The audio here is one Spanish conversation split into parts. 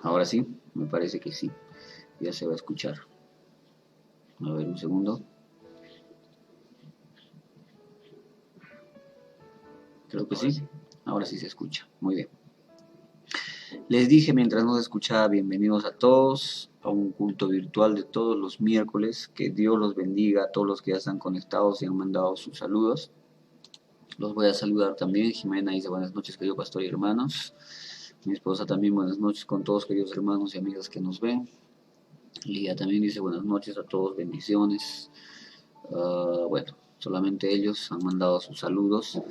Ahora sí, me parece que sí, ya se va a escuchar. A ver, un segundo. Creo que sí, ahora sí se escucha. Muy bien. Les dije mientras no se escuchaba, bienvenidos a todos a un culto virtual de todos los miércoles. Que Dios los bendiga a todos los que ya están conectados y han mandado sus saludos. Los voy a saludar también. Jimena dice buenas noches, querido pastor y hermanos. Mi esposa también buenas noches con todos, queridos hermanos y amigas que nos ven. Lía también dice buenas noches a todos, bendiciones. Bueno, solamente ellos han mandado sus saludos.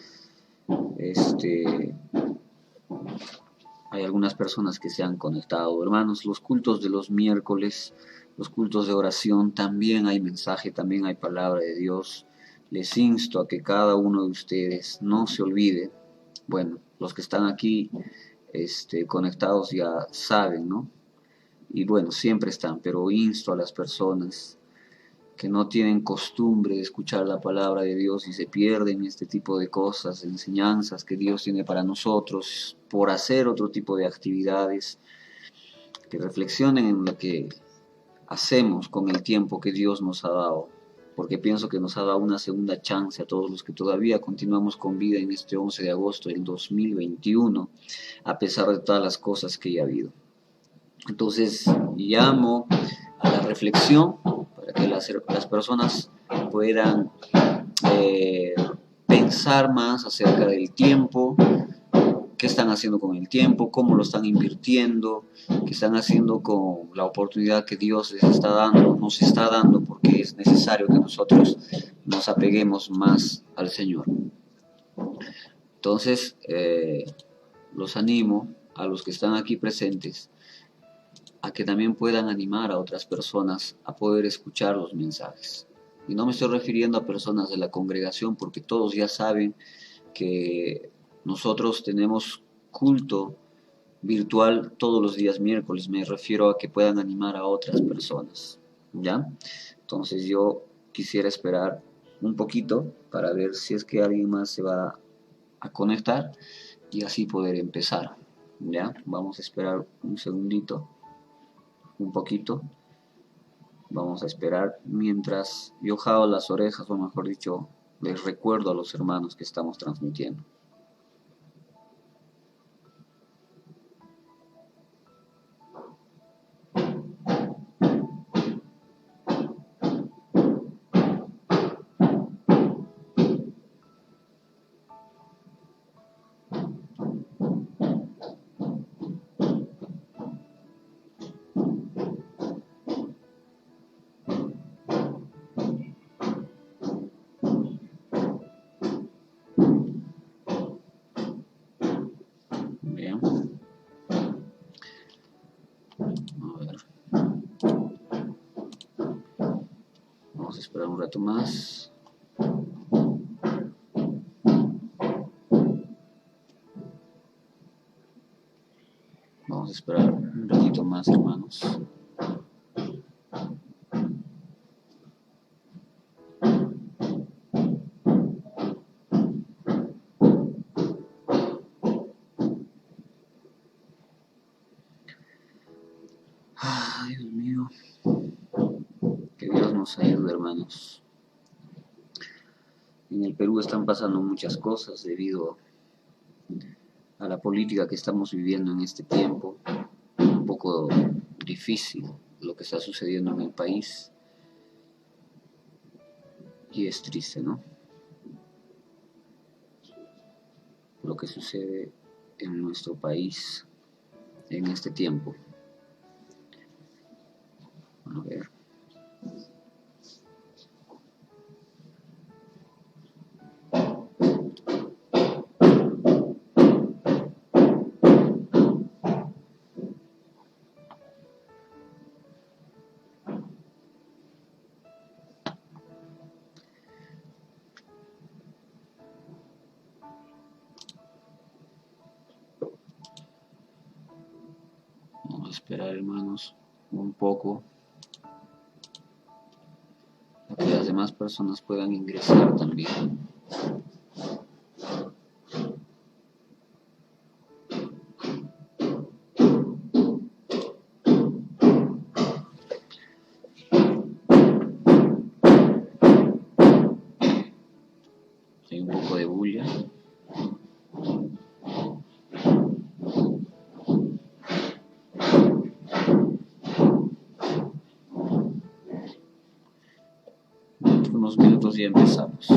Hay algunas personas que se han conectado. Hermanos, los cultos de los miércoles, los cultos de oración, también hay mensaje, también hay palabra de Dios. Les insto a que cada uno de ustedes no se olvide. Bueno, los que están aquí conectados ya saben, ¿no? Y bueno, siempre están, pero insto a las personas que no tienen costumbre de escuchar la palabra de Dios y se pierden este tipo de cosas, enseñanzas que Dios tiene para nosotros, por hacer otro tipo de actividades, que reflexionen en lo que hacemos con el tiempo que Dios nos ha dado, porque pienso que nos ha dado una segunda chance a todos los que todavía continuamos con vida en este 11 de agosto del 2021, a pesar de todas las cosas que ya ha habido. Entonces, llamo a la reflexión para que las personas puedan pensar más acerca del tiempo, qué están haciendo con el tiempo, cómo lo están invirtiendo, qué están haciendo con la oportunidad que Dios les está dando, nos está dando, porque es necesario que nosotros nos apeguemos más al Señor. Entonces, los animo a los que están aquí presentes a que también puedan animar a otras personas a poder escuchar los mensajes. Y no me estoy refiriendo a personas de la congregación, porque todos ya saben que nosotros tenemos culto virtual todos los días miércoles. Me refiero a que puedan animar a otras personas, ¿ya? Entonces yo quisiera esperar un poquito para ver si es que alguien más se va a conectar y así poder empezar, ¿ya? Vamos a esperar un segundito, un poquito. Vamos a esperar mientras yo jalo las orejas, o mejor dicho, les recuerdo a los hermanos que estamos transmitiendo. Bien. A ver. Vamos a esperar un rato más. Vamos a esperar un ratito más, hermanos. Ay, Dios mío. Que Dios nos ayude, hermanos. En el Perú están pasando muchas cosas debido a la política que estamos viviendo en este tiempo. Un poco difícil lo que está sucediendo en el país. Y es triste, ¿no? Lo que sucede en nuestro país en este tiempo. A ver. Vamos a esperar, hermanos, un poco a que las demás personas puedan ingresar también. Hay un poco de bulla. Unos minutos ya empezamos.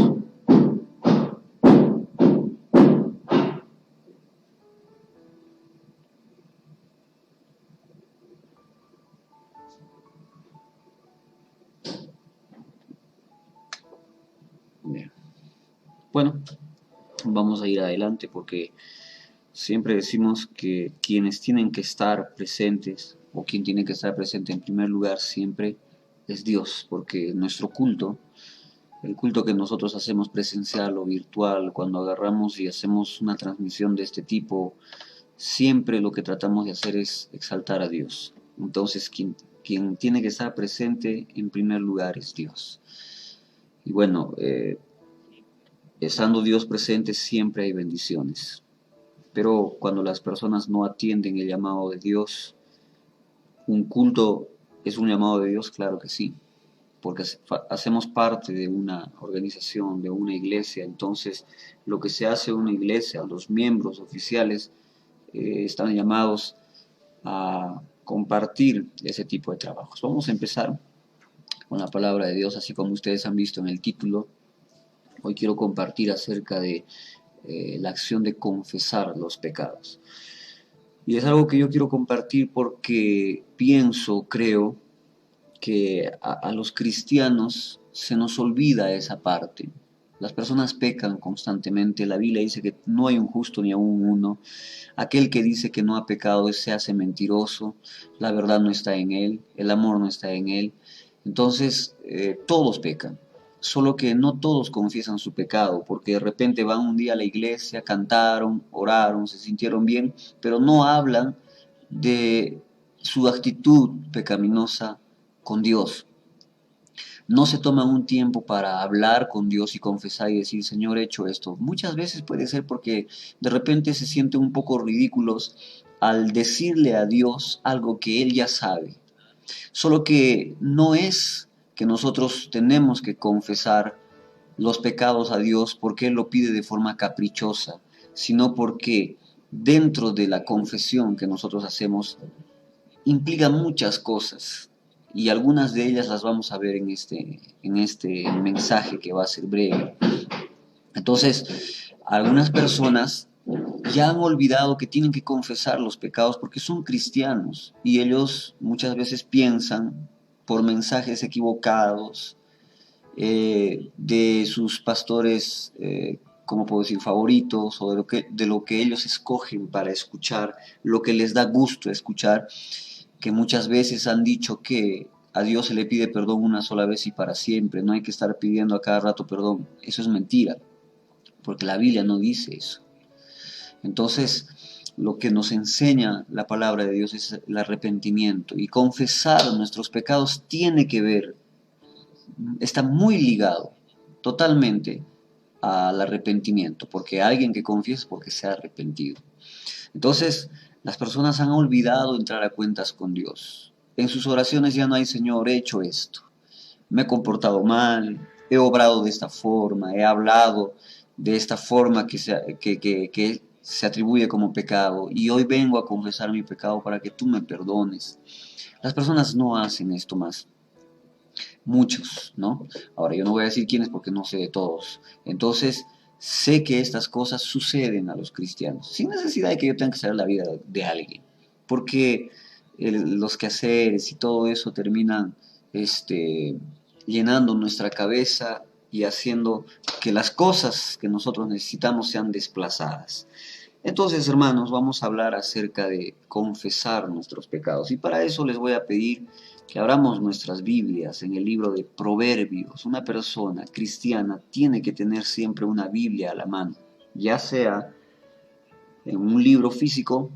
Bien. Bueno, vamos a ir adelante porque siempre decimos que quienes tienen que estar presentes, o quien tiene que estar presente en primer lugar siempre, es Dios, porque nuestro culto, el culto que nosotros hacemos presencial o virtual, cuando agarramos y hacemos una transmisión de este tipo, siempre lo que tratamos de hacer es exaltar a Dios. Entonces, quien tiene que estar presente en primer lugar es Dios. Y bueno, estando Dios presente siempre hay bendiciones. Pero cuando las personas no atienden el llamado de Dios, un culto es un llamado de Dios, claro que sí, porque hacemos parte de una organización, de una iglesia, entonces lo que se hace en una iglesia, los miembros oficiales están llamados a compartir ese tipo de trabajos. Vamos a empezar con la palabra de Dios, así como ustedes han visto en el título. Hoy quiero compartir acerca de la acción de confesar los pecados. Y es algo que yo quiero compartir porque pienso, creo, que a los cristianos se nos olvida esa parte. Las personas pecan constantemente. La Biblia dice que no hay un justo ni aún uno. Aquel que dice que no ha pecado se hace mentiroso. La verdad no está en él. El amor no está en él. Entonces, todos pecan. Solo que no todos confiesan su pecado, porque de repente van un día a la iglesia, cantaron, oraron, se sintieron bien, pero no hablan de su actitud pecaminosa con Dios. No se toman un tiempo para hablar con Dios y confesar y decir, Señor, he hecho esto. Muchas veces puede ser porque de repente se sienten un poco ridículos al decirle a Dios algo que Él ya sabe. Solo que no es que nosotros tenemos que confesar los pecados a Dios porque Él lo pide de forma caprichosa, sino porque dentro de la confesión que nosotros hacemos implica muchas cosas y algunas de ellas las vamos a ver en este mensaje que va a ser breve. Entonces, algunas personas ya han olvidado que tienen que confesar los pecados porque son cristianos y ellos muchas veces piensan por mensajes equivocados de sus pastores, como puedo decir, favoritos o de lo que ellos escogen para escuchar, lo que les da gusto escuchar, que muchas veces han dicho que a Dios se le pide perdón una sola vez y para siempre, no hay que estar pidiendo a cada rato perdón. Eso es mentira, porque la Biblia no dice eso. Entonces, lo que nos enseña la palabra de Dios es el arrepentimiento y confesar nuestros pecados tiene que ver, está muy ligado totalmente al arrepentimiento, porque alguien que confiesa es porque se ha arrepentido. Entonces, las personas han olvidado entrar a cuentas con Dios. En sus oraciones ya no hay, Señor, he hecho esto, me he comportado mal, he obrado de esta forma, he hablado de esta forma que se atribuye como pecado y hoy vengo a confesar mi pecado para que tú me perdones. Las personas no hacen esto más. Muchos, ¿no? Ahora, yo no voy a decir quiénes porque no sé de todos. Entonces, sé que estas cosas suceden a los cristianos, sin necesidad de que yo tenga que saber la vida de alguien, porque los quehaceres y todo eso terminan llenando nuestra cabeza y haciendo que las cosas que nosotros necesitamos sean desplazadas. Entonces, hermanos, vamos a hablar acerca de confesar nuestros pecados. Y para eso les voy a pedir que abramos nuestras Biblias en el libro de Proverbios. Una persona cristiana tiene que tener siempre una Biblia a la mano, ya sea en un libro físico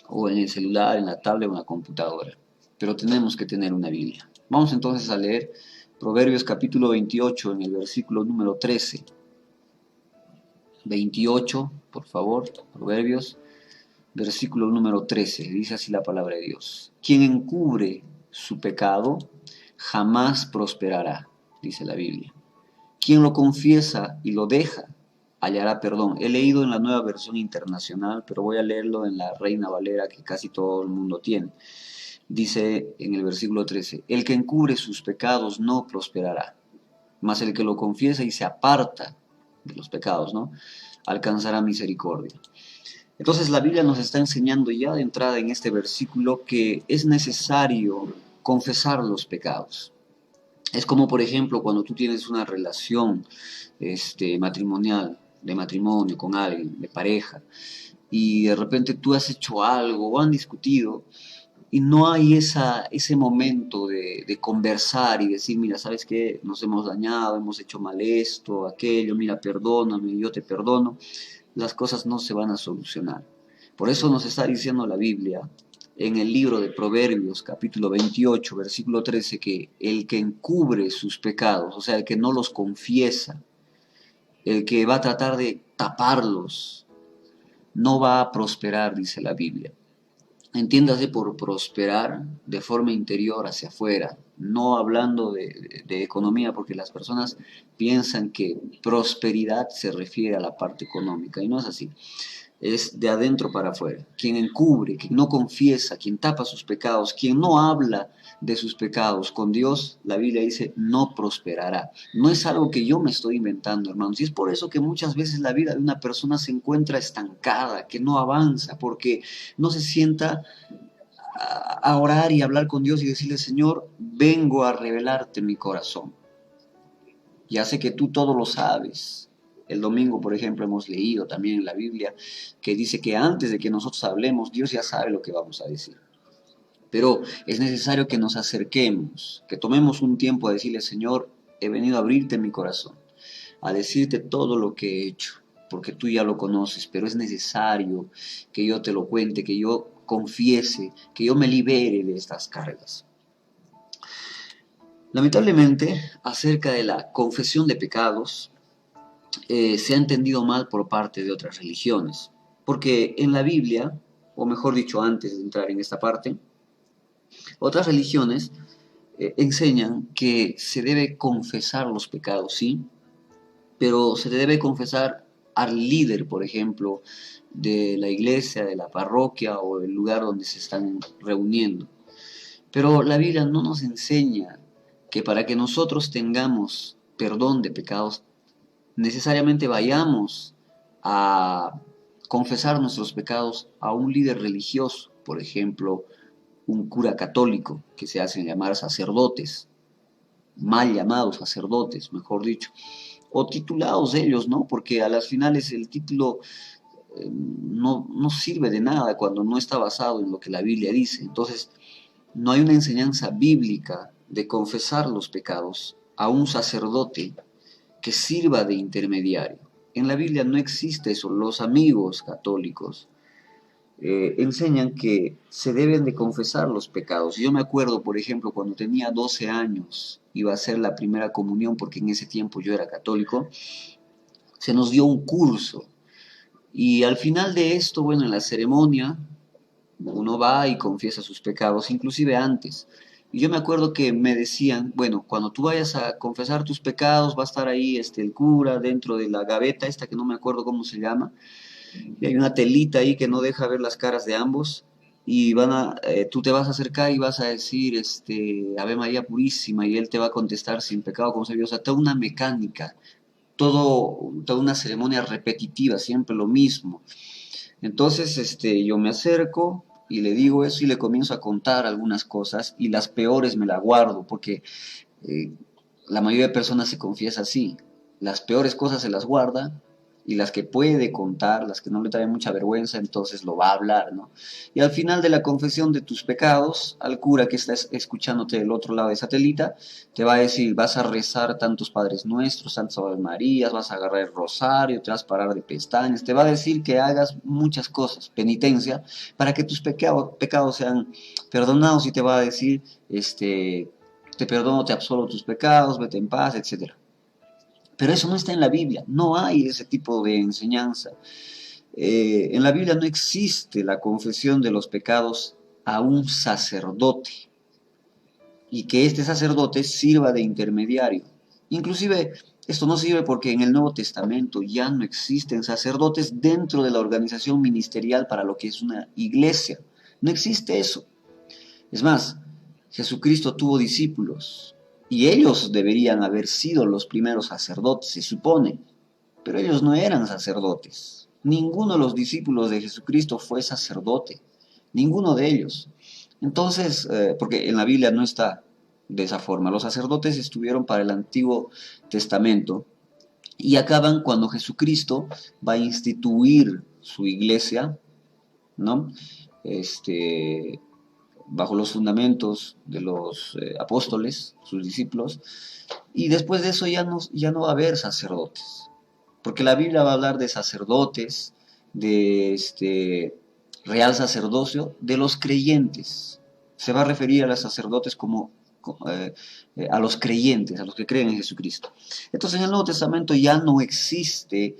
o en el celular, en la tablet o en la computadora. Pero tenemos que tener una Biblia. Vamos entonces a leer Proverbios capítulo 28 en el versículo número 13. 28, por favor, Proverbios, versículo número 13, dice así la palabra de Dios. Quien encubre su pecado jamás prosperará, dice la Biblia. Quien lo confiesa y lo deja hallará perdón. He leído en la Nueva Versión Internacional, pero voy a leerlo en la Reina Valera que casi todo el mundo tiene. Dice en el versículo 13, el que encubre sus pecados no prosperará, mas el que lo confiesa y se aparta de los pecados, ¿no? Alcanzará misericordia. Entonces la Biblia nos está enseñando ya de entrada en este versículo que es necesario confesar los pecados. Es como, por ejemplo, cuando tú tienes una relación matrimonial, de matrimonio con alguien, de pareja, y de repente tú has hecho algo o han discutido y no hay ese momento de conversar y decir, mira, ¿sabes qué? Nos hemos dañado, hemos hecho mal esto, aquello, mira, perdóname, yo te perdono. Las cosas no se van a solucionar. Por eso nos está diciendo la Biblia en el libro de Proverbios, capítulo 28, versículo 13, que el que encubre sus pecados, o sea, el que no los confiesa, el que va a tratar de taparlos, no va a prosperar, dice la Biblia. Entiéndase por prosperar de forma interior hacia afuera, no hablando de economía, porque las personas piensan que prosperidad se refiere a la parte económica, y no es así. Es de adentro para afuera. Quien encubre, quien no confiesa, quien tapa sus pecados, quien no habla de sus pecados con Dios, la Biblia dice, no prosperará. No es algo que yo me estoy inventando, hermanos. Y es por eso que muchas veces la vida de una persona se encuentra estancada, que no avanza, porque no se sienta a orar y hablar con Dios y decirle, Señor, vengo a revelarte mi corazón. Ya sé que tú todo lo sabes. El domingo, por ejemplo, hemos leído también en la Biblia que dice que antes de que nosotros hablemos, Dios ya sabe lo que vamos a decir. Pero es necesario que nos acerquemos, que tomemos un tiempo a decirle, Señor, he venido a abrirte mi corazón, a decirte todo lo que he hecho, porque tú ya lo conoces, pero es necesario que yo te lo cuente, que yo confiese, que yo me libere de estas cargas. Lamentablemente, acerca de la confesión de pecados, se ha entendido mal por parte de otras religiones. Porque en la Biblia, o mejor dicho, antes de entrar en esta parte, otras religiones enseñan que se debe confesar los pecados, sí, pero se debe confesar al líder, por ejemplo, de la iglesia, de la parroquia o del lugar donde se están reuniendo. Pero la Biblia no nos enseña que para que nosotros tengamos perdón de pecados, necesariamente vayamos a confesar nuestros pecados a un líder religioso, por ejemplo, un cura católico, que se hacen llamar sacerdotes, mal llamados sacerdotes, mejor dicho, o titulados ellos, ¿no? Porque a las finales el título no sirve de nada cuando no está basado en lo que la Biblia dice. Entonces, no hay una enseñanza bíblica de confesar los pecados a un sacerdote que sirva de intermediario. En la Biblia no existe eso. Los amigos católicos enseñan que se deben de confesar los pecados. Yo me acuerdo, por ejemplo, cuando tenía 12 años, iba a hacer la primera comunión, porque en ese tiempo yo era católico, se nos dio un curso. Y al final de esto, bueno, en la ceremonia, uno va y confiesa sus pecados, inclusive antes. Y yo me acuerdo que me decían, bueno, cuando tú vayas a confesar tus pecados, va a estar ahí el cura dentro de la gaveta esta que no me acuerdo cómo se llama, y hay una telita ahí que no deja ver las caras de ambos, y tú te vas a acercar y vas a decir, Ave María Purísima, y él te va a contestar sin pecado concebida. O sea, toda una mecánica, toda una ceremonia repetitiva, siempre lo mismo. Entonces, yo me acerco y le digo eso y le comienzo a contar algunas cosas y las peores me las guardo porque eh, la mayoría de personas se confiesa así. Las peores cosas se las guarda y las que puede contar, las que no le traen mucha vergüenza, entonces lo va a hablar, ¿no? Y al final de la confesión de tus pecados, al cura que está escuchándote del otro lado de esa telita, te va a decir, vas a rezar tantos Padres Nuestros, tantas Ave Marías, vas a agarrar el rosario, te vas a parar de pestañas, te va a decir que hagas muchas cosas, penitencia, para que tus pecados sean perdonados y te va a decir, te perdono, te absolvo tus pecados, vete en paz, etcétera. Pero eso no está en la Biblia, no hay ese tipo de enseñanza. En la Biblia no existe la confesión de los pecados a un sacerdote y que este sacerdote sirva de intermediario. Inclusive Esto no sirve porque en el Nuevo Testamento ya no existen sacerdotes dentro de la organización ministerial para lo que es una iglesia. No existe eso. Es más, Jesucristo tuvo discípulos y ellos deberían haber sido los primeros sacerdotes, se supone, pero ellos no eran sacerdotes. Ninguno de los discípulos de Jesucristo fue sacerdote, ninguno de ellos. Entonces, porque en la Biblia no está de esa forma, los sacerdotes estuvieron para el Antiguo Testamento y acaban cuando Jesucristo va a instituir su iglesia, ¿no? Este, bajo los fundamentos de los apóstoles, sus discípulos, y después de eso ya no va a haber sacerdotes, porque la Biblia va a hablar de sacerdotes, de real sacerdocio, de los creyentes. Se va a referir a los sacerdotes como a los creyentes, a los que creen en Jesucristo. Entonces en el Nuevo Testamento ya no existe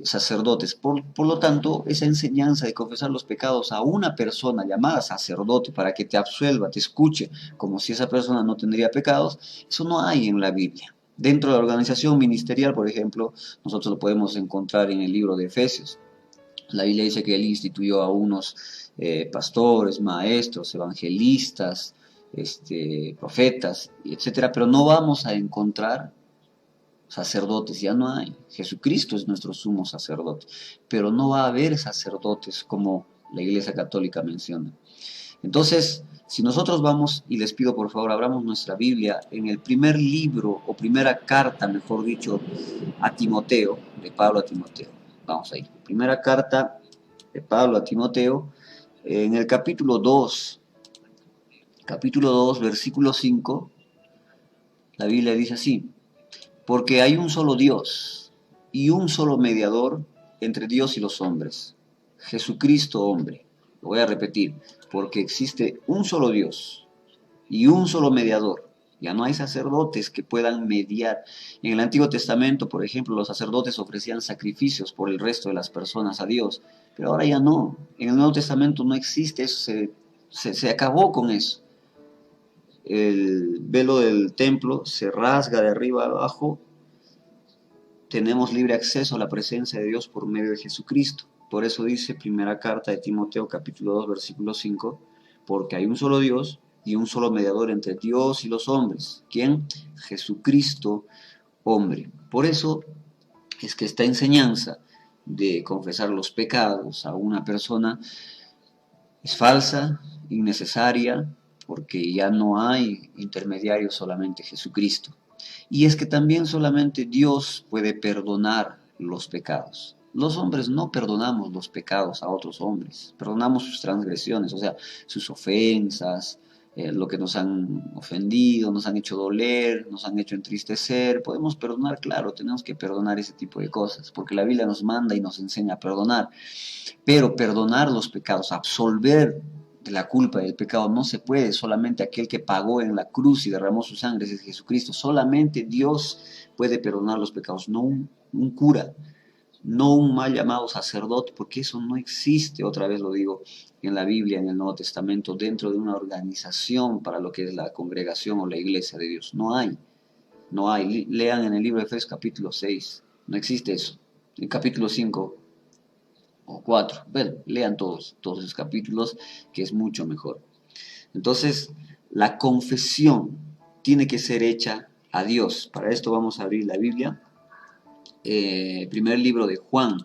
sacerdotes. Por lo tanto, esa enseñanza de confesar los pecados a una persona llamada sacerdote para que te absuelva, te escuche, como si esa persona no tendría pecados, eso no hay en la Biblia. Dentro de la organización ministerial, por ejemplo, nosotros lo podemos encontrar en el libro de Efesios. La Biblia dice que él instituyó a unos pastores, maestros, evangelistas, profetas, etcétera, pero no vamos a encontrar sacerdotes, ya no hay. Jesucristo es nuestro sumo sacerdote, pero no va a haber sacerdotes como la Iglesia Católica menciona. Entonces, si nosotros vamos, y les pido por favor, abramos nuestra Biblia en el primer libro, o primera carta, mejor dicho, a Timoteo, de Pablo a Timoteo. Vamos ahí. Primera carta de Pablo a Timoteo, en el capítulo 2, versículo 5, la Biblia dice así: porque hay un solo Dios y un solo mediador entre Dios y los hombres, Jesucristo hombre. Lo voy a repetir, porque existe un solo Dios y un solo mediador. Ya no hay sacerdotes que puedan mediar. En el Antiguo Testamento, por ejemplo, los sacerdotes ofrecían sacrificios por el resto de las personas a Dios, pero ahora ya no. En el Nuevo Testamento no existe eso, se acabó con eso. El velo del templo se rasga de arriba a abajo. Tenemos libre acceso a la presencia de Dios por medio de Jesucristo. Por eso dice primera carta de Timoteo capítulo 2 versículo 5, porque hay un solo Dios y un solo mediador entre Dios y los hombres. ¿Quién? Jesucristo hombre. Por eso es que esta enseñanza de confesar los pecados a una persona es falsa, innecesaria, porque ya no hay intermediario, solamente Jesucristo. Y es que también solamente Dios puede perdonar los pecados. Los hombres no perdonamos los pecados a otros hombres, perdonamos sus transgresiones, o sea, sus ofensas, lo que nos han ofendido, nos han hecho doler, nos han hecho entristecer. Podemos perdonar, claro, tenemos que perdonar ese tipo de cosas, porque la Biblia nos manda y nos enseña a perdonar. Pero perdonar los pecados, absolver de la culpa del pecado, no se puede. Solamente aquel que pagó en la cruz y derramó su sangre es Jesucristo. Solamente Dios puede perdonar los pecados, no un cura, no un mal llamado sacerdote, porque eso no existe, otra vez lo digo, en la Biblia, en el Nuevo Testamento, dentro de una organización para lo que es la congregación o la iglesia de Dios. No hay, no hay. Lean en el libro de Efesios capítulo 6, no existe eso. En capítulo 5 o 4, bueno, lean todos esos capítulos, que es mucho mejor. Entonces, la confesión tiene que ser hecha a Dios. Para esto vamos a abrir la Biblia. Primer libro de Juan,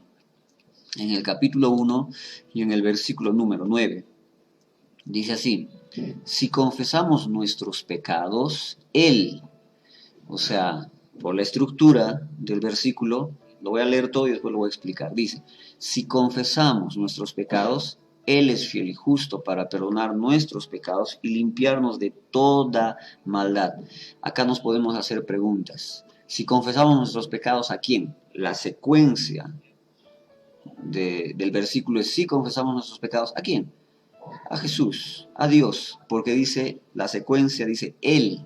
en el capítulo 1 y en el versículo número 9. Dice así: si confesamos nuestros pecados, Él, o sea, por la estructura del versículo, lo voy a leer todo y después lo voy a explicar. Dice: si confesamos nuestros pecados, Él es fiel y justo para perdonar nuestros pecados y limpiarnos de toda maldad. Acá nos podemos hacer preguntas. Si confesamos nuestros pecados, ¿a quién? La secuencia del versículo es: si confesamos nuestros pecados, ¿a quién? A Jesús, a Dios, porque dice, la secuencia dice Él.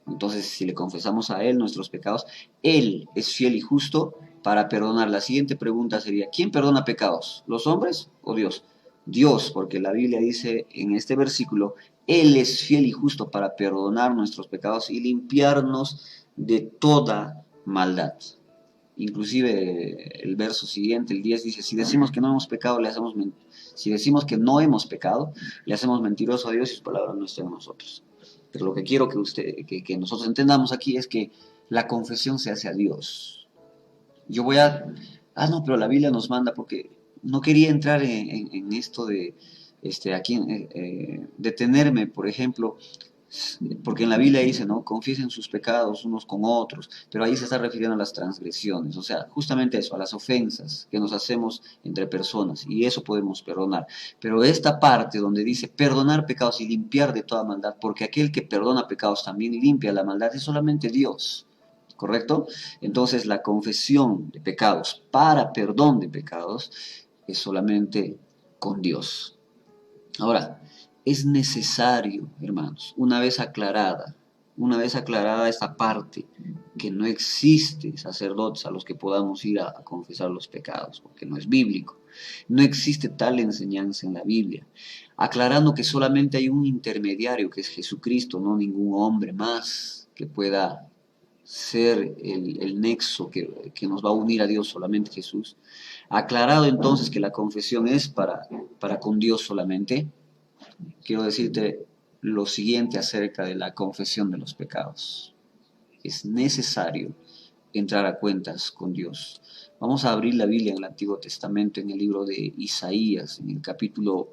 Entonces, si le confesamos a Él nuestros pecados, Él es fiel y justo para perdonar. La siguiente pregunta sería: ¿quién perdona pecados? ¿Los hombres o Dios? Dios, porque la Biblia dice en este versículo: Él es fiel y justo para perdonar nuestros pecados y limpiarnos de toda maldad. Inclusive el verso siguiente, el 10 dice, si decimos que no hemos pecado, si decimos que no hemos pecado, le hacemos mentiroso a Dios y su palabra no está en nosotros. Pero lo que quiero que nosotros entendamos aquí es que la confesión se hace a Dios. Yo voy a... no, pero la Biblia nos manda porque no quería entrar en esto de detenerme, por ejemplo, porque en la Biblia dice, ¿no? Confiesen sus pecados unos con otros, pero ahí se está refiriendo a las transgresiones, o sea, justamente eso, a las ofensas que nos hacemos entre personas, y eso podemos perdonar. Pero esta parte donde dice perdonar pecados y limpiar de toda maldad, porque aquel que perdona pecados también limpia la maldad, es solamente Dios. ¿Correcto? Entonces la confesión de pecados para perdón de pecados es solamente con Dios. Ahora, es necesario, hermanos, una vez aclarada esta parte, que no existe sacerdotes a los que podamos ir a confesar los pecados, porque no es bíblico. No existe tal enseñanza en la Biblia, aclarando que solamente hay un intermediario, que es Jesucristo, no ningún hombre más que pueda ser el nexo que nos va a unir a Dios, solamente Jesús. Aclarado entonces que la confesión es para con Dios solamente, quiero decirte lo siguiente acerca de la confesión de los pecados. Es necesario entrar a cuentas con Dios. Vamos a abrir la Biblia en el Antiguo Testamento, en el libro de Isaías, en el capítulo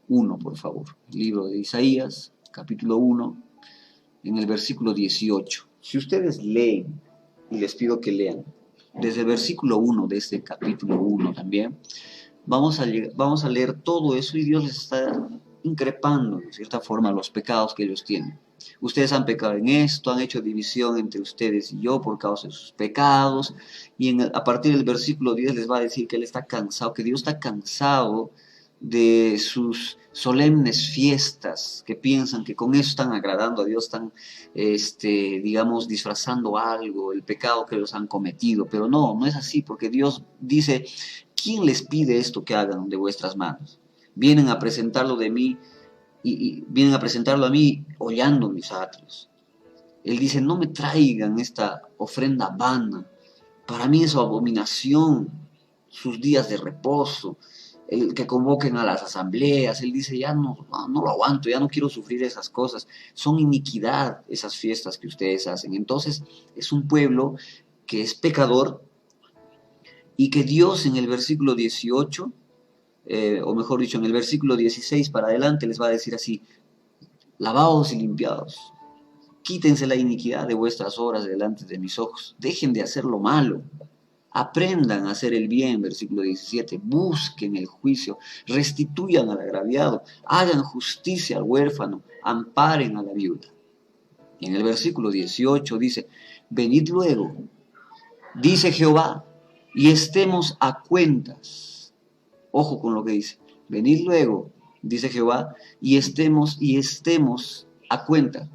1, por favor. El libro de Isaías, capítulo 1, en el versículo 18. Si ustedes leen, y les pido que lean, desde el versículo 1 de este capítulo 1 también, vamos a leer todo eso y Dios les está increpando, de cierta forma, los pecados que ellos tienen. Ustedes han pecado en esto, han hecho división entre ustedes y yo por causa de sus pecados, y a partir del versículo 10 les va a decir que Él está cansado, que Dios está cansado de sus solemnes fiestas, que piensan que con eso están agradando a Dios, están, digamos, disfrazando algo, el pecado que ellos han cometido, pero no es así, porque Dios dice, ¿quién les pide esto que hagan de vuestras manos? Vienen a presentarlo de mí, y vienen a presentarlo a mí hollando mis atrios. Él dice, no me traigan esta ofrenda vana, para mí es su abominación, sus días de reposo, el que convoquen a las asambleas. Él dice, ya no lo aguanto, ya no quiero sufrir esas cosas, son iniquidad esas fiestas que ustedes hacen. Entonces es un pueblo que es pecador y que Dios en el versículo 18, o mejor dicho, en el versículo 16 para adelante les va a decir así, lavaos y limpiaos, quítense la iniquidad de vuestras obras delante de mis ojos, dejen de hacer lo malo, aprendan a hacer el bien, versículo 17, busquen el juicio, restituyan al agraviado, hagan justicia al huérfano, amparen a la viuda. Y en el versículo 18 dice, venid luego, dice Jehová, y estemos a cuentas. Ojo con lo que dice, venid luego, dice Jehová, y estemos a cuenta.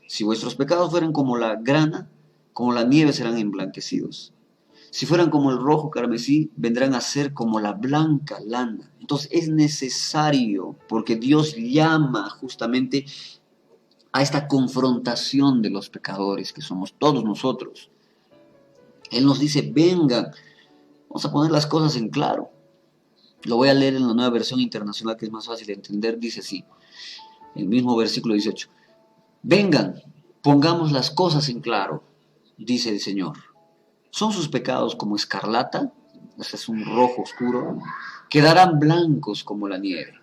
Si vuestros pecados fueran como la grana, como la nieve serán emblanquecidos. Si fueran como el rojo carmesí, vendrán a ser como la blanca lana. Entonces es necesario, porque Dios llama justamente a esta confrontación de los pecadores, que somos todos nosotros. Él nos dice, vengan, vamos a poner las cosas en claro. Lo voy a leer en la Nueva Versión Internacional, que es más fácil de entender. Dice así, el mismo versículo 18. Vengan, pongamos las cosas en claro, dice el Señor. ¿Son sus pecados como escarlata? Ese es un rojo oscuro. Quedarán blancos como la nieve.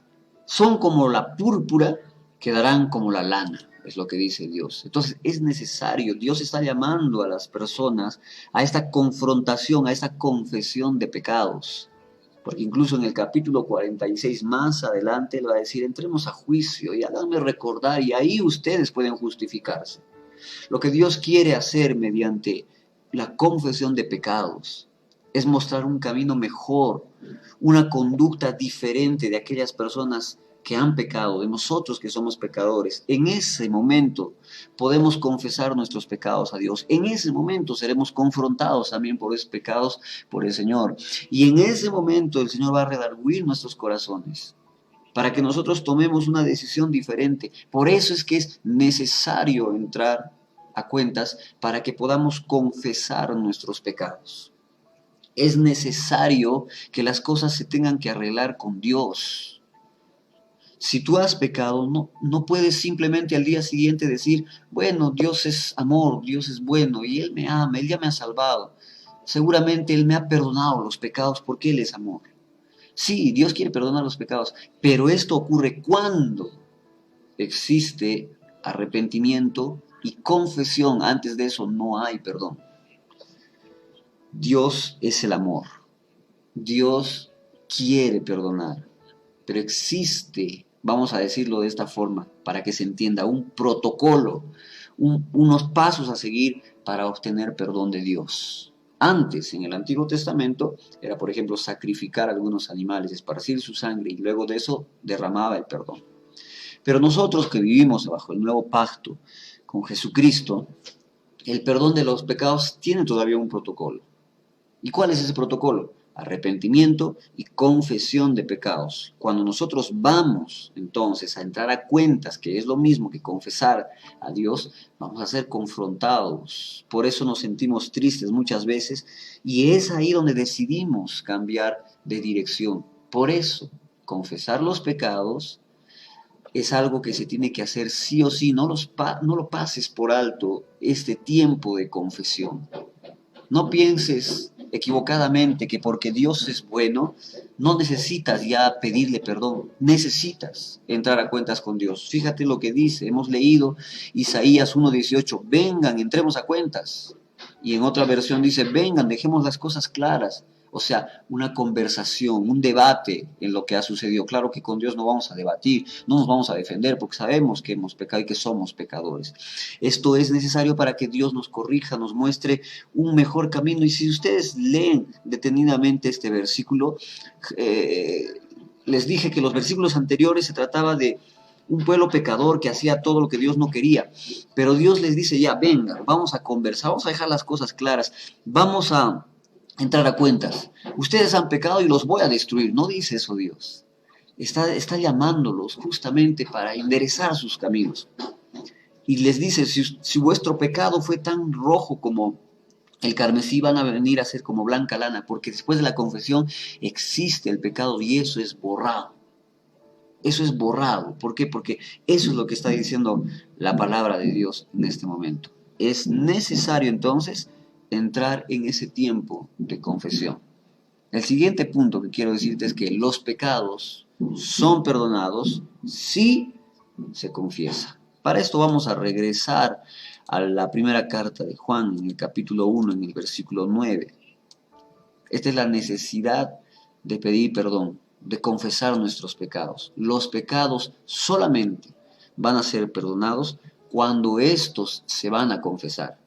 Son como la púrpura, quedarán como la lana. Es lo que dice Dios. Entonces es necesario, Dios está llamando a las personas a esta confrontación, a esta confesión de pecados. Porque incluso en el capítulo 46 más adelante le va a decir, entremos a juicio y háganme recordar, y ahí ustedes pueden justificarse. Lo que Dios quiere hacer mediante la confesión de pecados es mostrar un camino mejor, una conducta diferente de aquellas personas que han pecado, de nosotros que somos pecadores. En ese momento podemos confesar nuestros pecados a Dios. En ese momento seremos confrontados también por esos pecados por el Señor. Y en ese momento el Señor va a redarguir nuestros corazones para que nosotros tomemos una decisión diferente. Por eso es que es necesario entrar a cuentas para que podamos confesar nuestros pecados. Es necesario que las cosas se tengan que arreglar con Dios. Si tú has pecado, no puedes simplemente al día siguiente decir, bueno, Dios es amor, Dios es bueno y Él me ama, Él ya me ha salvado. Seguramente Él me ha perdonado los pecados porque Él es amor. Sí, Dios quiere perdonar los pecados, pero esto ocurre cuando existe arrepentimiento y confesión. Antes de eso no hay perdón. Dios es el amor. Dios quiere perdonar, pero existe, vamos a decirlo de esta forma, para que se entienda, un protocolo, unos pasos a seguir para obtener perdón de Dios. Antes, en el Antiguo Testamento, era, por ejemplo, sacrificar algunos animales, esparcir su sangre y luego de eso derramaba el perdón. Pero nosotros que vivimos bajo el nuevo pacto con Jesucristo, el perdón de los pecados tiene todavía un protocolo. ¿Y cuál es ese protocolo? Arrepentimiento y confesión de pecados. Cuando nosotros vamos entonces a entrar a cuentas, que es lo mismo que confesar a Dios, vamos a ser confrontados. Por eso nos sentimos tristes muchas veces y es ahí donde decidimos cambiar de dirección. Por eso, confesar los pecados es algo que se tiene que hacer sí o sí. No lo pases por alto este tiempo de confesión. No pienses equivocadamente que porque Dios es bueno, no necesitas ya pedirle perdón, necesitas entrar a cuentas con Dios. Fíjate lo que dice, hemos leído Isaías 1:18, vengan, entremos a cuentas. Y en otra versión dice, vengan, dejemos las cosas claras. O sea, una conversación, un debate en lo que ha sucedido. Claro que con Dios no vamos a debatir, no nos vamos a defender porque sabemos que hemos pecado y que somos pecadores. Esto es necesario para que Dios nos corrija, nos muestre un mejor camino. Y si ustedes leen detenidamente este versículo, les dije que los versículos anteriores se trataba de un pueblo pecador que hacía todo lo que Dios no quería. Pero Dios les dice, ya, venga, vamos a conversar, vamos a dejar las cosas claras, vamos a entrar a cuentas. Ustedes han pecado y los voy a destruir. No dice eso Dios. Está llamándolos justamente para enderezar sus caminos. Y les dice, si vuestro pecado fue tan rojo como el carmesí, van a venir a ser como blanca lana, porque después de la confesión existe el pecado y eso es borrado. Eso es borrado. ¿Por qué? Porque eso es lo que está diciendo la palabra de Dios en este momento. Es necesario entonces entrar en ese tiempo de confesión. El siguiente punto que quiero decirte es que los pecados son perdonados si se confiesa. Para esto vamos a regresar a la primera carta de Juan, en el capítulo 1, en el versículo 9. Esta es la necesidad de pedir perdón, de confesar nuestros pecados. Los pecados solamente van a ser perdonados cuando estos se van a confesar.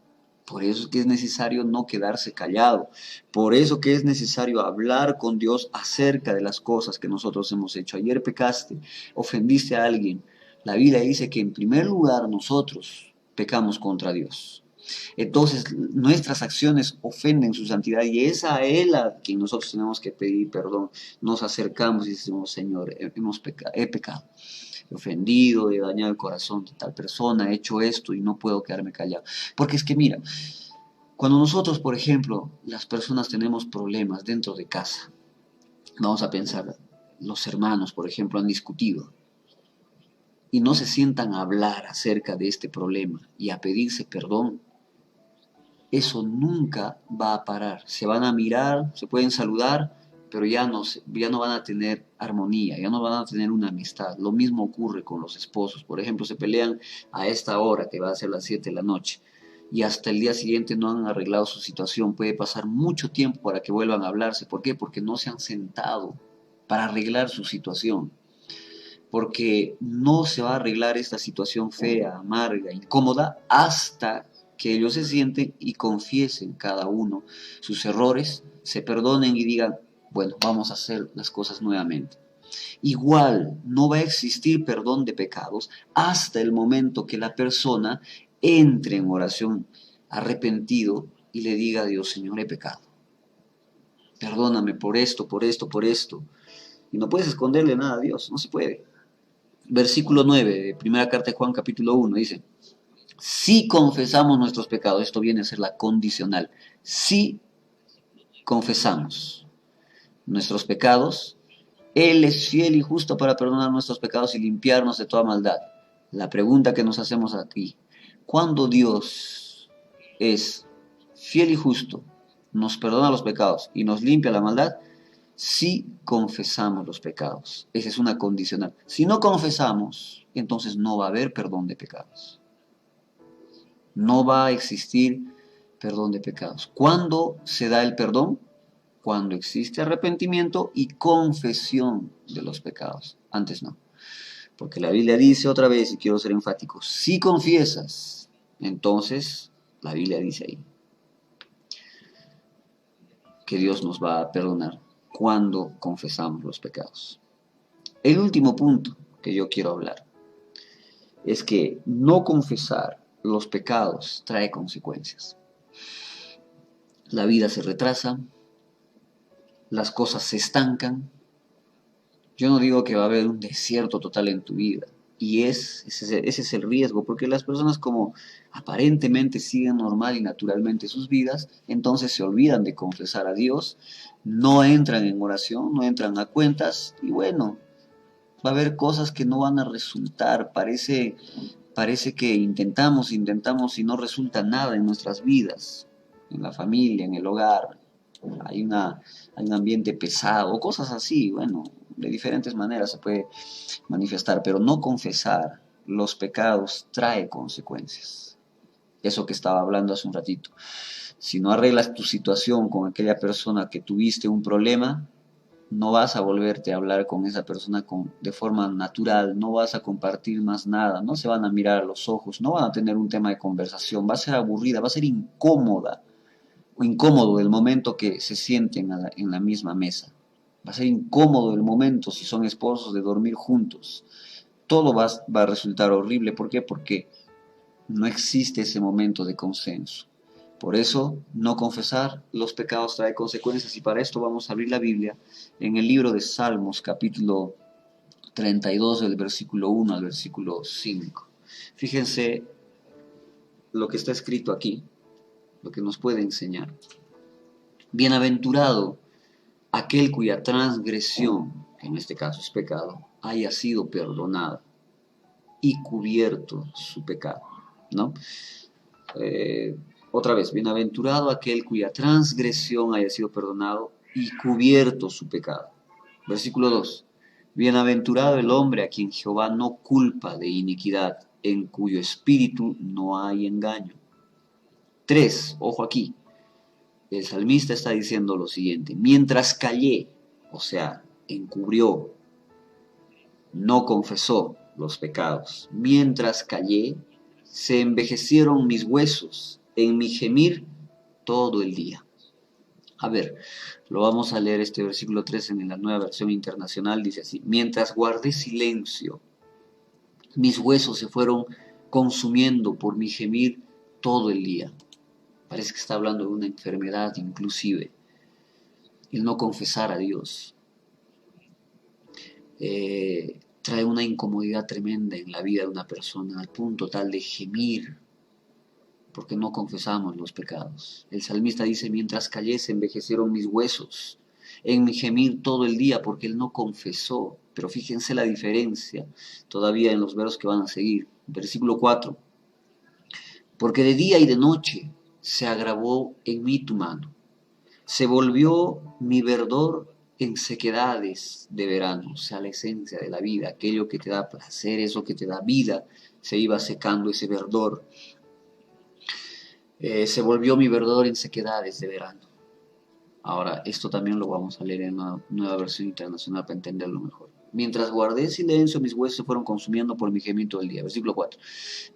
Por eso es que es necesario no quedarse callado. Por eso que es necesario hablar con Dios acerca de las cosas que nosotros hemos hecho. Ayer pecaste, ofendiste a alguien. La Biblia dice que en primer lugar nosotros pecamos contra Dios. Entonces nuestras acciones ofenden su santidad y es a Él a quien nosotros tenemos que pedir perdón. Nos acercamos y decimos, Señor, he pecado. He ofendido, he dañado el corazón de tal persona, he hecho esto y no puedo quedarme callado. Porque es que mira, cuando nosotros, por ejemplo, las personas tenemos problemas dentro de casa, vamos a pensar, los hermanos, por ejemplo, han discutido y no se sientan a hablar acerca de este problema y a pedirse perdón, eso nunca va a parar. Se van a mirar, se pueden saludar, pero ya no van a tener armonía, ya no van a tener una amistad. Lo mismo ocurre con los esposos. Por ejemplo, se pelean a esta hora, que va a ser las 7 de la noche, y hasta el día siguiente no han arreglado su situación. Puede pasar mucho tiempo para que vuelvan a hablarse. ¿Por qué? Porque no se han sentado para arreglar su situación. Porque no se va a arreglar esta situación fea, amarga, incómoda, hasta que ellos se sienten y confiesen cada uno sus errores, se perdonen y digan, bueno, vamos a hacer las cosas nuevamente. Igual no va a existir perdón de pecados hasta el momento que la persona entre en oración arrepentido y le diga a Dios, Señor, he pecado. Perdóname por esto, por esto, por esto. Y no puedes esconderle nada a Dios, no se puede. Versículo 9 de primera carta de Juan capítulo 1 dice, Si confesamos nuestros pecados, esto viene a ser la condicional. Si confesamos nuestros pecados, Él es fiel y justo para perdonar nuestros pecados y limpiarnos de toda maldad. La pregunta que nos hacemos aquí, ¿cuándo Dios es fiel y justo, nos perdona los pecados y nos limpia la maldad? Si confesamos los pecados. Esa es una condicional. Si no confesamos, entonces no va a haber perdón de pecados. No va a existir perdón de pecados. ¿Cuándo se da el perdón? Cuando existe arrepentimiento y confesión de los pecados. Antes no. Porque la Biblia dice otra vez, y quiero ser enfático, si confiesas, entonces la Biblia dice ahí que Dios nos va a perdonar cuando confesamos los pecados. El último punto que yo quiero hablar es que no confesar los pecados trae consecuencias. La vida se retrasa, las cosas se estancan. Yo no digo que va a haber un desierto total en tu vida. Y ese es el riesgo, porque las personas como aparentemente siguen normal y naturalmente sus vidas, entonces se olvidan de confesar a Dios, no entran en oración, no entran a cuentas, y bueno, va a haber cosas que no van a resultar. Parece que intentamos y no resulta nada en nuestras vidas, en la familia, en el hogar. Hay un ambiente pesado, o cosas así, bueno, de diferentes maneras se puede manifestar, pero no confesar los pecados trae consecuencias. Eso que estaba hablando hace un ratito. Si no arreglas tu situación con aquella persona que tuviste un problema, no vas a volverte a hablar con esa persona de forma natural, no vas a compartir más nada, no se van a mirar a los ojos, no van a tener un tema de conversación, va a ser aburrida, va a ser incómoda o incómodo el momento que se sienten en la misma mesa. Va a ser incómodo el momento, si son esposos, de dormir juntos. Todo va a resultar horrible. ¿Por qué? Porque no existe ese momento de consenso. Por eso, no confesar los pecados trae consecuencias, y para esto vamos a abrir la Biblia en el libro de Salmos, capítulo 32, del versículo 1 al versículo 5. Fíjense lo que está escrito aquí, lo que nos puede enseñar. Bienaventurado aquel cuya transgresión, que en este caso es pecado, haya sido perdonada y cubierto su pecado, ¿no? Otra vez, bienaventurado aquel cuya transgresión haya sido perdonado y cubierto su pecado. Versículo 2. Bienaventurado el hombre a quien Jehová no culpa de iniquidad, en cuyo espíritu no hay engaño. 3. Ojo aquí. El salmista está diciendo lo siguiente: mientras callé, o sea, encubrió, no confesó los pecados. Mientras callé, se envejecieron mis huesos en mi gemir todo el día. A ver, lo vamos a leer este versículo 3 en la Nueva Versión Internacional. Dice así: mientras guardé silencio, mis huesos se fueron consumiendo por mi gemir todo el día. Parece que está hablando de una enfermedad inclusive. El no confesar a Dios trae una incomodidad tremenda en la vida de una persona, al punto tal de gemir, porque no confesamos los pecados. El salmista dice: mientras callé se envejecieron mis huesos, en mi gemir todo el día, porque él no confesó. Pero fíjense la diferencia todavía en los versos que van a seguir. Versículo 4. Porque de día y de noche se agravó en mí tu mano, se volvió mi verdor en sequedades de verano. O sea, la esencia de la vida, aquello que te da placer, eso que te da vida, se iba secando ese verdor. Se volvió mi verdor en sequedades de verano. Ahora, esto también lo vamos a leer en una Nueva Versión Internacional para entenderlo mejor. Mientras guardé silencio, mis huesos se fueron consumiendo por mi gemir todo el día. Versículo 4.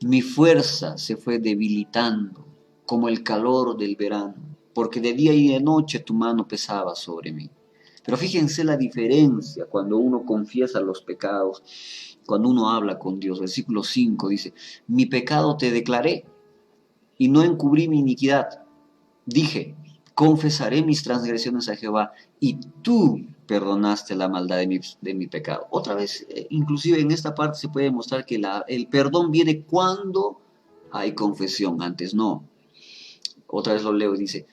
Mi fuerza se fue debilitando como el calor del verano, porque de día y de noche tu mano pesaba sobre mí. Pero fíjense la diferencia cuando uno confiesa los pecados, cuando uno habla con Dios. Versículo 5 dice: mi pecado te declaré y no encubrí mi iniquidad. Dije: confesaré mis transgresiones a Jehová, y tú perdonaste la maldad de mi pecado. Otra vez, inclusive en esta parte se puede demostrar que el perdón viene cuando hay confesión, antes no. Otra vez lo leo, dice,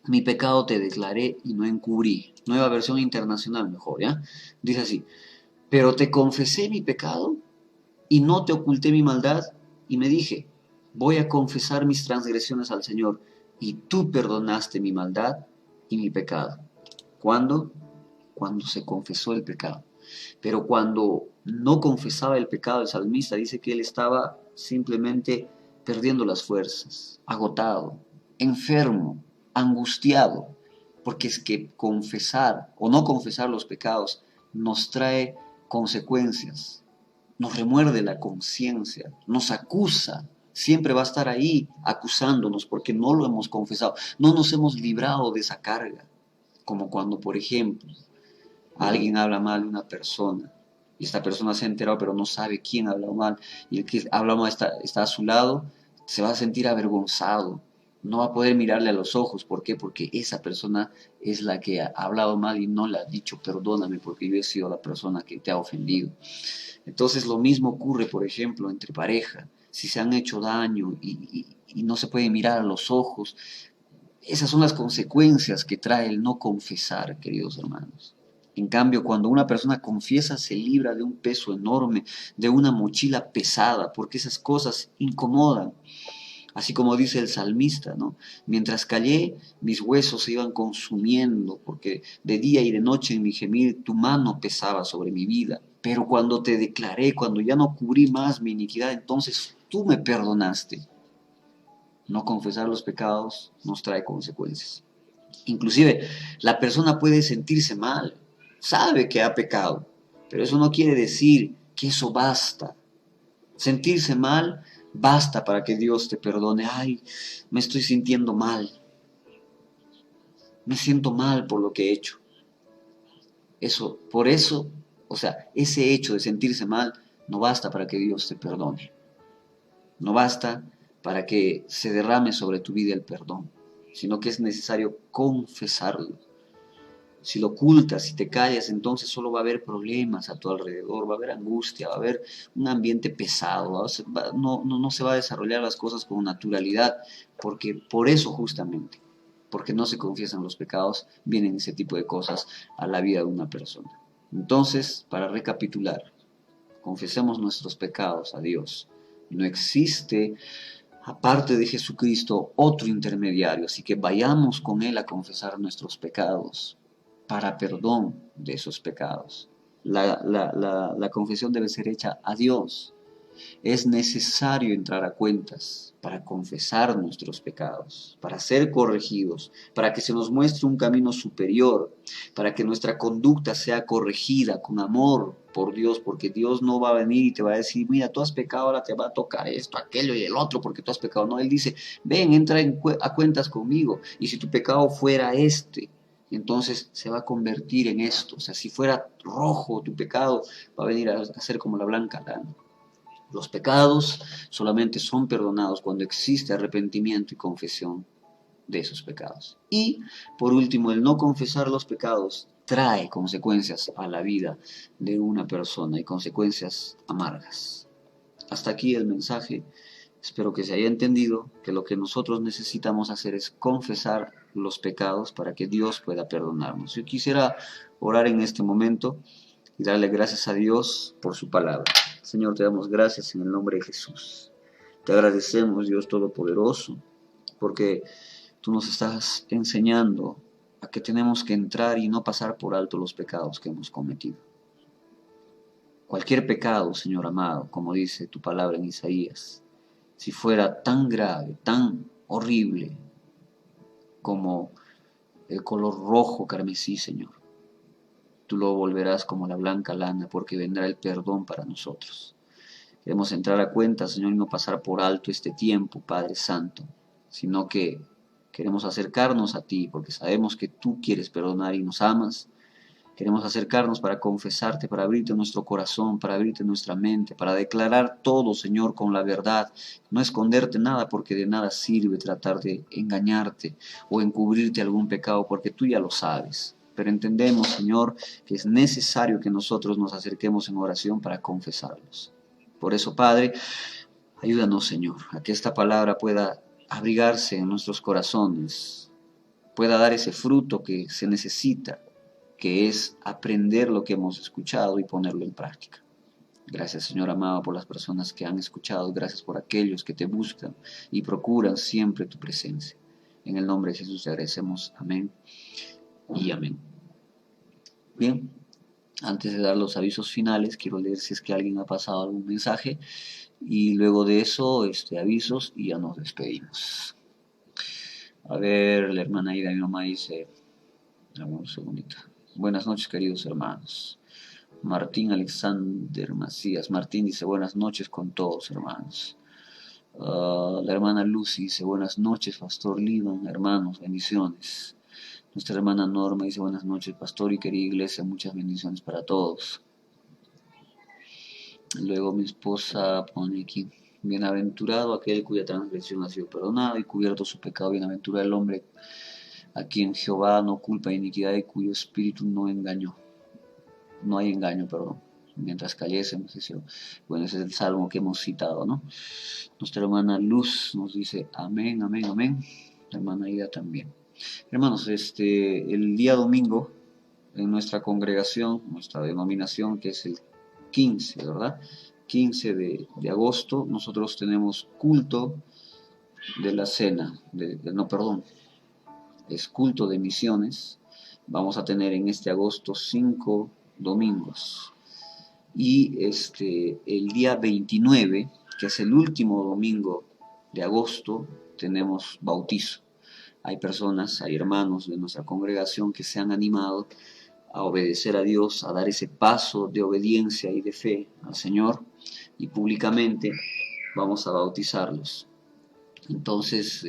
mi pecado te declaré y no encubrí. Nueva versión internacional mejor, ¿ya? Dice así, pero te confesé mi pecado y no te oculté mi maldad, y me dije, voy a confesar mis transgresiones al Señor, y tú perdonaste mi maldad y mi pecado. ¿Cuándo? Cuando se confesó el pecado. Pero cuando no confesaba el pecado, el salmista dice que él estaba simplemente perdiendo las fuerzas, agotado, enfermo, angustiado, porque es que confesar o no confesar los pecados nos trae consecuencias, nos remuerde la conciencia, nos acusa, siempre va a estar ahí acusándonos porque no lo hemos confesado, no nos hemos librado de esa carga, como cuando, por ejemplo, alguien habla mal de una persona y esta persona se ha enterado pero no sabe quién habla mal y el que habla mal está a su lado, se va a sentir avergonzado, no va a poder mirarle a los ojos. ¿Por qué? Porque esa persona es la que ha hablado mal y no le ha dicho perdóname porque yo he sido la persona que te ha ofendido. Entonces lo mismo ocurre, por ejemplo, entre pareja. Si se han hecho daño y no se puede mirar a los ojos, esas son las consecuencias que trae el no confesar, queridos hermanos. En cambio, cuando una persona confiesa, se libra de un peso enorme, de una mochila pesada, porque esas cosas incomodan. Así como dice el salmista, ¿no? Mientras callé, mis huesos se iban consumiendo, porque de día y de noche en mi gemir tu mano pesaba sobre mi vida. Pero cuando te declaré, cuando ya no cubrí más mi iniquidad, entonces tú me perdonaste. No confesar los pecados nos trae consecuencias. Inclusive, la persona puede sentirse mal, sabe que ha pecado, pero eso no quiere decir que eso basta. Sentirse mal basta para que Dios te perdone. Ay, me estoy sintiendo mal, me siento mal por lo que he hecho. Eso, por eso, o sea, ese hecho de sentirse mal no basta para que Dios te perdone. No basta para que se derrame sobre tu vida el perdón, sino que es necesario confesarlo. Si lo ocultas, si te callas, entonces solo va a haber problemas a tu alrededor, va a haber angustia, va a haber un ambiente pesado, no se va a desarrollar las cosas con naturalidad, porque por eso justamente, porque no se confiesan los pecados, vienen ese tipo de cosas a la vida de una persona. Entonces, para recapitular, confesemos nuestros pecados a Dios. No existe, aparte de Jesucristo, otro intermediario, así que vayamos con Él a confesar nuestros pecados para perdón de esos pecados. La confesión debe ser hecha a Dios. Es necesario entrar a cuentas para confesar nuestros pecados, para ser corregidos, para que se nos muestre un camino superior, para que nuestra conducta sea corregida con amor por Dios, porque Dios no va a venir y te va a decir, mira, tú has pecado, ahora te va a tocar esto, aquello y el otro, porque tú has pecado. No, Él dice, ven, entra a cuentas conmigo, y si tu pecado fuera este, entonces se va a convertir en esto. O sea, si fuera rojo tu pecado, va a venir a ser como la blanca lana. Los pecados solamente son perdonados cuando existe arrepentimiento y confesión de esos pecados. Y, por último, el no confesar los pecados trae consecuencias a la vida de una persona y consecuencias amargas. Hasta aquí el mensaje. Espero que se haya entendido que lo que nosotros necesitamos hacer es confesar los pecados para que Dios pueda perdonarnos. Yo quisiera orar en este momento y darle gracias a Dios por su palabra. Señor, te damos gracias en el nombre de Jesús. Te agradecemos, Dios Todopoderoso, porque tú nos estás enseñando a que tenemos que entrar y no pasar por alto los pecados que hemos cometido. Cualquier pecado, Señor amado, como dice tu palabra en Isaías, si fuera tan grave, tan horrible como el color rojo carmesí, Señor, tú lo volverás como la blanca lana, porque vendrá el perdón para nosotros. Queremos entrar a cuenta, Señor, y no pasar por alto este tiempo, Padre Santo, sino que queremos acercarnos a ti, porque sabemos que tú quieres perdonar y nos amas. Queremos acercarnos para confesarte, para abrirte nuestro corazón, para abrirte nuestra mente, para declarar todo, Señor, con la verdad. No esconderte nada, porque de nada sirve tratar de engañarte o encubrirte algún pecado, porque tú ya lo sabes. Pero entendemos, Señor, que es necesario que nosotros nos acerquemos en oración para confesarlos. Por eso, Padre, Ayúdanos, Señor, a que esta palabra pueda abrigarse en nuestros corazones, pueda dar ese fruto que se necesita, que es aprender lo que hemos escuchado y ponerlo en práctica. Gracias, Señor amado, por las personas que han escuchado. Gracias por aquellos que te buscan y procuran siempre tu presencia. En el nombre de Jesús te agradecemos. Amén y amén. Bien, antes de dar los avisos finales, quiero leer si es que alguien ha pasado algún mensaje. Y luego de eso, avisos y ya nos despedimos. A ver, la hermana Ida, mi mamá dice, dame un segundito. Buenas noches, queridos hermanos. Martín Alexander Macías. Martín dice, buenas noches con todos, hermanos. La hermana Lucy dice, buenas noches, Pastor Liban, hermanos, bendiciones. Nuestra hermana Norma dice, buenas noches, pastor y querida iglesia, muchas bendiciones para todos. Luego mi esposa pone aquí, bienaventurado aquel cuya transgresión ha sido perdonada y cubierto su pecado, bienaventurado el hombre a quien Jehová no culpa iniquidad y cuyo espíritu no engañó. No hay engaño, perdón. Mientras callésemos, bueno, ese es el salmo que hemos citado, ¿no? Nuestra hermana Luz nos dice, amén, amén, amén. La hermana Ida también. Hermanos, el día domingo, en nuestra congregación, nuestra denominación, que es el 15, ¿verdad? 15 de agosto, nosotros tenemos culto de la cena, es culto de misiones. Vamos a tener en este agosto 5 domingos. Y el día 29, que es el último domingo de agosto, tenemos bautizo. Hay personas, hay hermanos de nuestra congregación que se han animado a obedecer a Dios, a dar ese paso de obediencia y de fe al Señor, y públicamente vamos a bautizarlos. Entonces,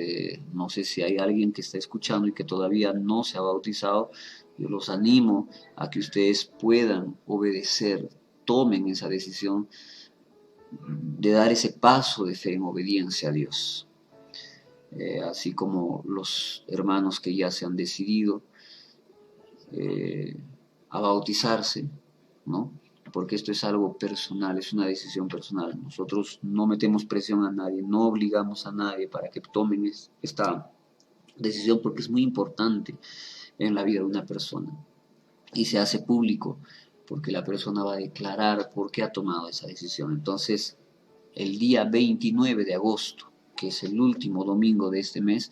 no sé si hay alguien que está escuchando y que todavía no se ha bautizado. Yo los animo a que ustedes puedan obedecer, tomen esa decisión de dar ese paso de fe en obediencia a Dios. Así como los hermanos que ya se han decidido a bautizarse, ¿no? Porque esto es algo personal, es una decisión personal. Nosotros no metemos presión a nadie, no obligamos a nadie para que tomen esta decisión, porque es muy importante en la vida de una persona. Y se hace público porque la persona va a declarar por qué ha tomado esa decisión. Entonces, el día 29 de agosto, que es el último domingo de este mes,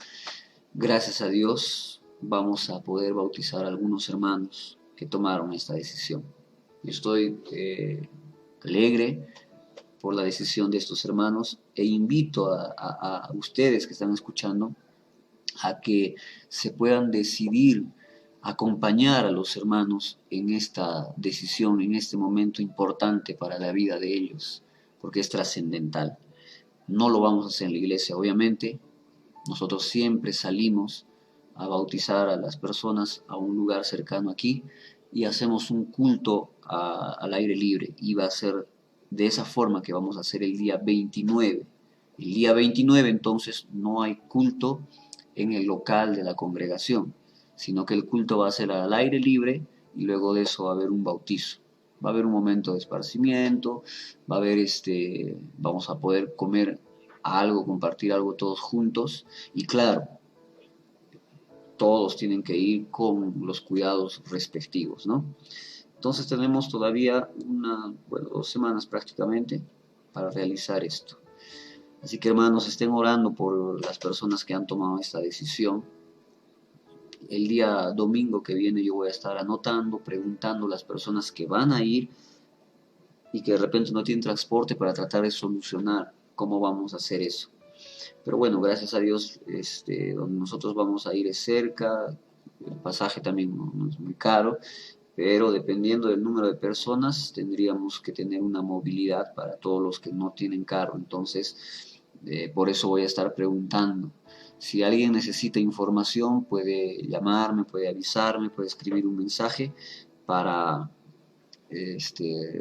gracias a Dios vamos a poder bautizar a algunos hermanos que tomaron esta decisión. Yo estoy alegre por la decisión de estos hermanos e invito a ustedes que están escuchando a que se puedan decidir acompañar a los hermanos en esta decisión, en este momento importante para la vida de ellos, porque es trascendental. No lo vamos a hacer en la iglesia, obviamente. Nosotros siempre salimos a bautizar a las personas a un lugar cercano aquí y hacemos un culto al aire libre, y va a ser de esa forma que vamos a hacer el día 29. El día 29 entonces no hay culto en el local de la congregación, sino que el culto va a ser al aire libre y luego de eso va a haber un bautizo. Va a haber un momento de esparcimiento, va a haber vamos a poder comer algo, compartir algo todos juntos, y claro, todos tienen que ir con los cuidados respectivos, ¿no? Entonces tenemos todavía 2 semanas prácticamente para realizar esto. Así que hermanos, estén orando por las personas que han tomado esta decisión. El día domingo que viene yo voy a estar anotando, preguntando a las personas que van a ir y que de repente no tienen transporte, para tratar de solucionar cómo vamos a hacer eso. Pero bueno, gracias a Dios, donde nosotros vamos a ir es cerca, el pasaje también no es muy caro, pero dependiendo del número de personas tendríamos que tener una movilidad para todos los que no tienen carro. Entonces, por eso voy a estar preguntando. Si alguien necesita información, puede llamarme, puede avisarme, puede escribir un mensaje para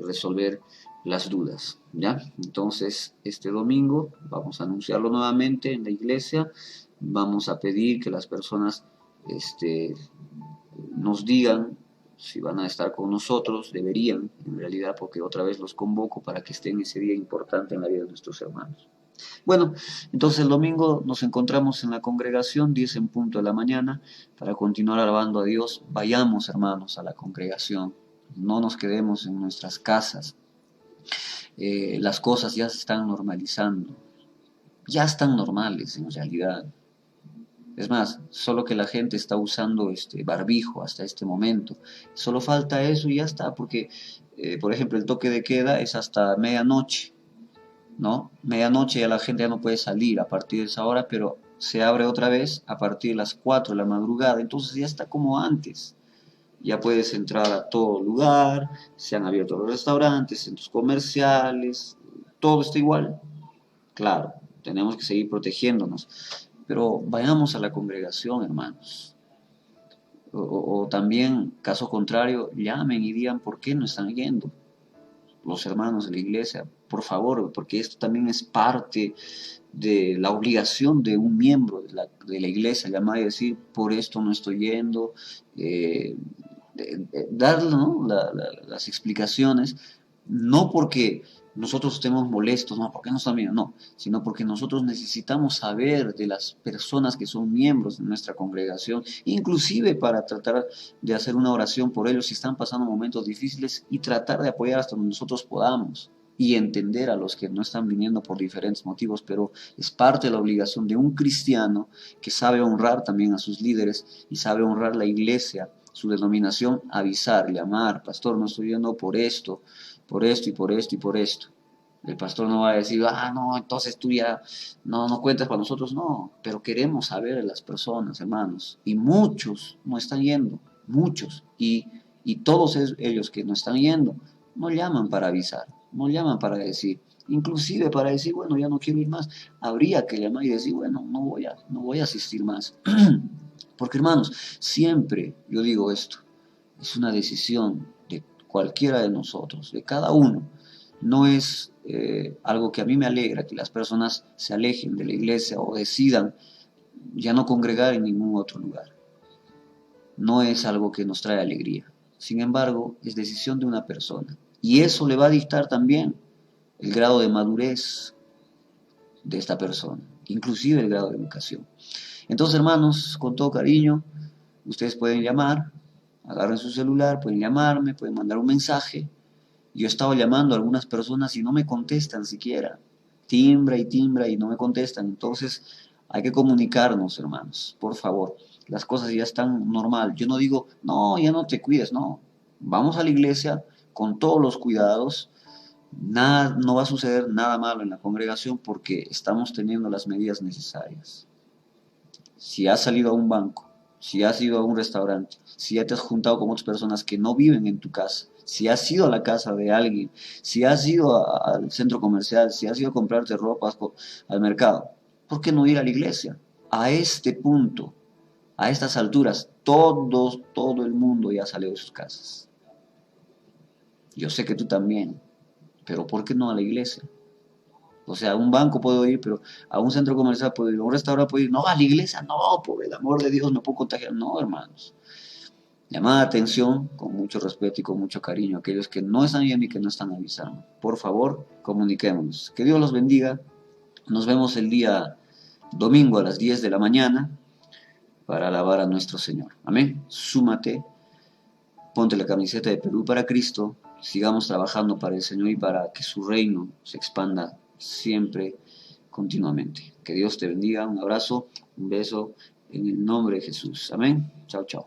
resolver las dudas, ¿ya? Entonces, este domingo vamos a anunciarlo nuevamente en la iglesia. Vamos a pedir que las personas nos digan si van a estar con nosotros. Deberían, en realidad, porque otra vez los convoco para que estén ese día importante en la vida de nuestros hermanos. Bueno, entonces el domingo nos encontramos en la congregación, 10 en punto de la mañana, para continuar alabando a Dios. Vayamos, hermanos, a la congregación. No nos quedemos en nuestras casas. Las cosas ya se están normalizando. Ya están normales en realidad. Es más, solo que la gente está usando este barbijo hasta este momento. Solo falta eso y ya está, porque, por ejemplo, el toque de queda es hasta medianoche, ¿no? Medianoche ya la gente ya no puede salir a partir de esa hora, pero se abre otra vez a partir de las 4 de la madrugada, entonces ya está como antes. Ya puedes entrar a todo lugar, se han abierto los restaurantes, centros comerciales, todo está igual. Claro, tenemos que seguir protegiéndonos, pero vayamos a la congregación, hermanos. O también, caso contrario, llamen y digan por qué no están yendo los hermanos de la iglesia, por favor, porque esto también es parte de la obligación de un miembro de la iglesia, llamar y decir, por esto no estoy yendo, eh, dar, ¿no?, las explicaciones, no porque nosotros estemos molestos, no, porque no están bien, no, sino porque nosotros necesitamos saber de las personas que son miembros de nuestra congregación, inclusive para tratar de hacer una oración por ellos si están pasando momentos difíciles y tratar de apoyar hasta donde nosotros podamos y entender a los que no están viniendo por diferentes motivos, pero es parte de la obligación de un cristiano que sabe honrar también a sus líderes y sabe honrar la iglesia, su denominación, avisar, llamar, pastor, no estoy yendo por esto y por esto y por esto. El pastor no va a decir, ah, no, entonces tú ya no cuentas para nosotros, no, pero queremos saber de las personas, hermanos, y muchos no están yendo, muchos, y todos ellos que no están yendo, no llaman para avisar, no llaman para decir, inclusive para decir, bueno, ya no quiero ir más, habría que llamar y decir, bueno, no voy a asistir más, porque hermanos, siempre yo digo esto, es una decisión de cualquiera de nosotros, de cada uno. No es algo que a mí me alegra, que las personas se alejen de la iglesia o decidan ya no congregar en ningún otro lugar. No es algo que nos trae alegría. Sin embargo, es decisión de una persona. Y eso le va a dictar también el grado de madurez de esta persona, inclusive el grado de educación. Entonces, hermanos, con todo cariño, ustedes pueden llamar, agarren su celular, pueden llamarme, pueden mandar un mensaje. Yo he estado llamando a algunas personas y no me contestan siquiera. Timbra y no me contestan. Entonces hay que comunicarnos, hermanos, por favor. Las cosas ya están normal. Yo no digo, no, ya no te cuides, no. Vamos a la iglesia con todos los cuidados. Nada, no va a suceder nada malo en la congregación porque estamos teniendo las medidas necesarias. Si has salido a un banco, si has ido a un restaurante, si ya te has juntado con otras personas que no viven en tu casa, si has ido a la casa de alguien, si has ido al centro comercial, si has ido a comprarte ropa al mercado, ¿por qué no ir a la iglesia? A este punto, a estas alturas, todo el mundo ya salió de sus casas. Yo sé que tú también, pero ¿por qué no a la iglesia? O sea, a un banco puedo ir, pero a un centro comercial puedo ir, a un restaurante puedo ir. No, a la iglesia, no, por el amor de Dios, me puedo contagiar. No, hermanos. Llamada atención, con mucho respeto y con mucho cariño, a aquellos que no están yendo y que no están avisando. Por favor, comuniquémonos. Que Dios los bendiga. Nos vemos el día domingo a las 10 de la mañana para alabar a nuestro Señor. Amén. Súmate, ponte la camiseta de Perú para Cristo. Sigamos trabajando para el Señor y para que su reino se expanda siempre, continuamente. Que Dios te bendiga. Un abrazo, un beso en el nombre de Jesús. Amén. Chao, chao.